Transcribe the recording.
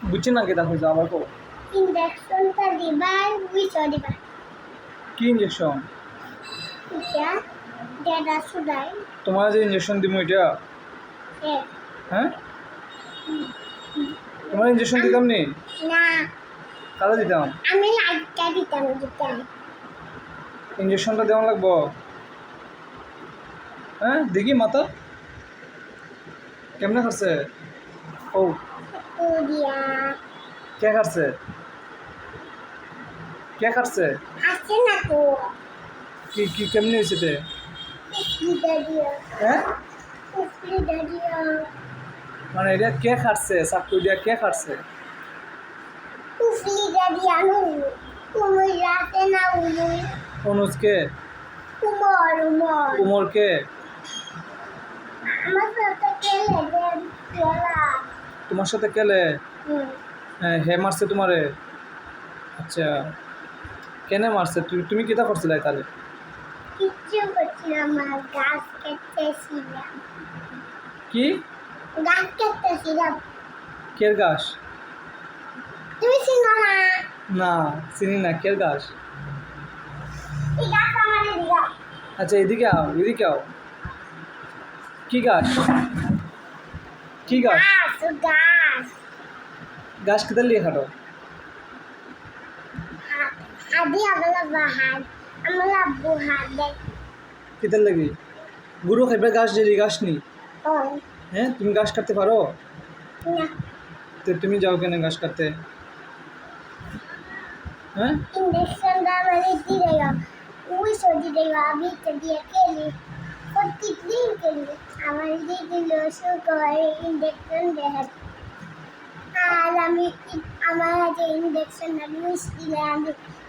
বুঝছি না কেটা হয়েছে আবার কো ইঞ্জেকশনটা দিবার বুঝছো দিবা কি ইঞ্জেকশন এটা ডেটা সুদাই তোমার যে ইঞ্জেকশন দিব এটা এ হ্যাঁ তোমার ইঞ্জেকশন দিতাম নি না কারা দিতাম আমি লাইটটা দিতাম ইঞ্জেকশনটা দেওয়া লাগবো হ্যাঁ দেখি মাথা কেমনে খাচ্ছে ও ও দিয়া কে খাচ্ছে কে খাচ্ছে আছে না তো কি কি কেমনে হয়েছে তে দিদা দিয়া হ্যাঁ দিদা দিয়া মানে এটা কে খাচ্ছে চাকু দিয়া কে খাচ্ছে দিদা দিয়া উমর রাতে না উমর অনুজকে উমর উমরকে আমার সাথে খেলে খেলা তোমার সাথে কেলে হ্যাঁ হে মারছে তোমারে আচ্ছা কেনে মারছে তুমি কিতা করছিলে তাহলে কিচ্ছু করছিলাম না গাছ কেটেছিলাম কি গাছ কেটেছিলাম কের গাছ তুমি চিনো না না চিনি না কের গাছ এই গাছ আমাদের দিঘা আচ্ছা এদিকে আও এদিকে আও কি গাছ কি গাছ গাছ গাছ গাছ কিতার লিয়ে খাটো আদি আমার বাহার আমার আব্বু হাত দেয় কিতার লাগি গুরু খাইবে গাছ যে গাছ নি ও হ্যাঁ তুমি গাছ কাটতে পারো না তো তুমি যাও কেন গাছ কাটতে হ্যাঁ ইঞ্জেকশন আমাদের দিলেগা ওই সর্দি দেগা আমি তো দিয়ে খেলি প্রত্যেকদিন খেলি আমার দিদিল শুকর ইঞ্জেকশন দেয় আর আমি আমার হাতে ইঞ্জেকশন আমি দিলে আমি